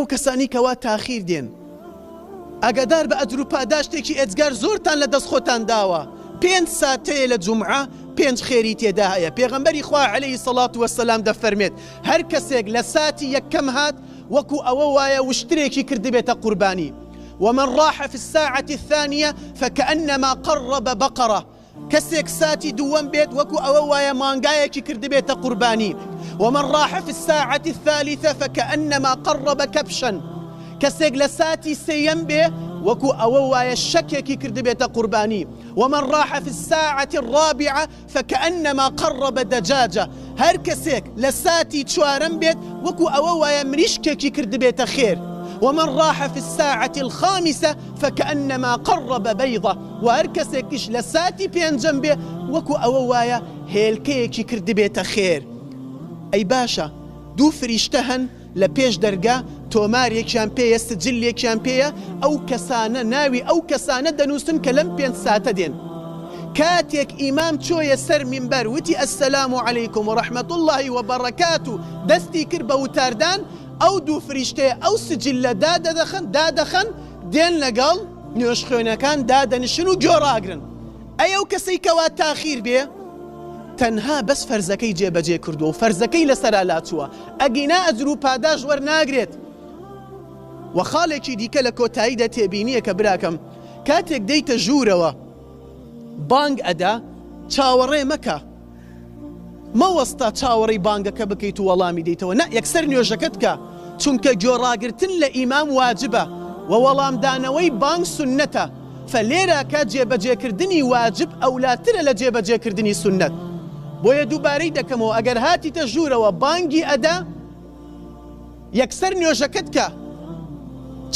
ئێوە کەسانی کەوا تاخیر دێن ئاگادار بە ئەجر و پاداشتێکی ئێجگار زۆرتان لە دەست خۆتان داوە 5 ساتەیە لە جومعە 5 خێری تێدا هەیە پێغەمبەری خوا عەلەیهی سەڵات وەسەلام دەفەرمێت هەر کەسێک لە ساتی یەکەم هات وەکو ئەوە وایە وشترێکی کردبێتە قوربانی ومن راح في الساعة الثانية فكأنما قرب بقرة كسيك ساتي دوام بيت وكو أوايا مانغايكي كردبيت قرباني ومن راح في الساعة الثالثة فكأنما قرب كبشا كسيك لساتي سيم بي وكو أوايا الشكيكي كردبيت قرباني ومن راح في الساعة الرابعة فكأنما قرب دجاجة هر كسيك لساتي تشوارم بيت وكو أوايا مريشكيكي كردبيت خير ومن راح في الساعة الخامسة فكأنما قرب بيضة وهركسكش لساتي بين جنبه وكو أوايا هيلكيكي كردبيت خير أي باشا دو فريشتهن لبيش درجة توماريك شامبية سجليك شامبية أو كسانة ناوي أو كسانة دنوسن كلم بين ساتدين كاتيك إمام شوية سر منبر وتي السلام عليكم ورحمة الله وبركاته دستي كربة وتاردان ئەو دوو فریشتەیە ئەو سجلە دادەخەن دێن لەگەڵ نوێژخوێنەکان دادەنشن و گۆڕاگرن ئەو کەسەی کەوا تاخیر بێ تەنها بەس فەرزەکەی جێبەجێ کردووە و فەرزەکەی لەسەرا لاچووە ئەگینا ئەجر و پاداش وەرناگرێت و خاڵێکی دیکە لە کۆتاییدا تێبینیە کە براکەم کاتێک دەیتە ژوورەوە بانگ ئەدا چاوەڕێ مەکە مەوەستا چاوەڕێی بانگەکە بکەیت و وەڵامی دەیتەوە نە یەکسەر نوێژەکەت کە چونکە گۆڕاگرتن لە ئیمام واجبە و وەڵامدانەوەی بانگ سونەتە فلێرە کە جێبەجێکردنی واجب ئەولاترە لە جێبەجێکردنی سونەت بۆیە دووبارەی دەکەمەوە ئەگەر هاتیتە ژوورەوە بانگی ئەدا یەکسەر نوێژەکەت کە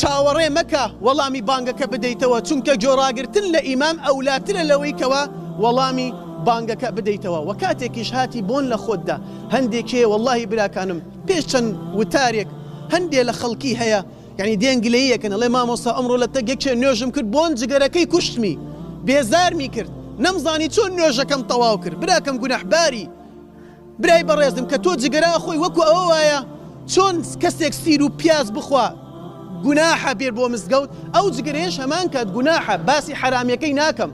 چاوەڕێ مەکە وەڵامی بانگەکە بدەیتەوە چونکە گۆڕاگرتن لە ئیمام ئەولاترە لەوەی کەوە وەڵامی بانگەکە بدەیتەوە و کاتێکیش هاتی بۆن لە خۆتدا هەندێکێ وەڵڵاهی براکانم پێش چەند وتارێک هەندێ لە خەڵکی هەیە یعنی دێنگلەیەکن ئەڵێ مامۆستا ئەمڕۆ لە تەگێکێ نوێژم کرد بۆن جگەرەکەی کوشتمی بێزارمی کرد نەمزانی چۆن نوێژەکەم تەواو کرد براکەم گونەحباری برای بەڕێزم کە تۆ جگەرا خۆی وەکو ئەوە وایە چۆن کەسێک سیر و پیاز بخوا گوناحە بێر بۆ مزگەوت ئەو جگەرەیەش هەمان کات گوناحە باسی حرامەکەی ناکەم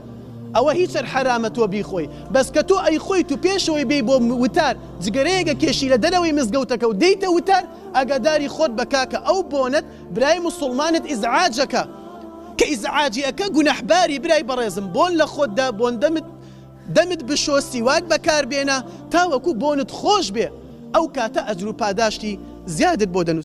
ئەوە هیچ حرامە تۆ بیخۆی بەس کە تۆ ئەی خۆیت و پێشەوەی بێ بۆ وتار جگەرەیەکە کێشی لە دەرەوەی مزگەوتەکە و دەیتە وتار ئاگاداری خۆت بکاکە ئەو بۆنت برای موسڵمانت ئیزعاجەکە کە ئیزعاجی ئەکە گونەحباری برای بەڕێزم بۆن لە خۆتدا بۆن دەمت بشۆ سیواک بەکار بێنە تاوەکو بۆنت خۆش بێ ئەو کاتە ئەجر و پاداشتی زیادت بۆ دەنووسێت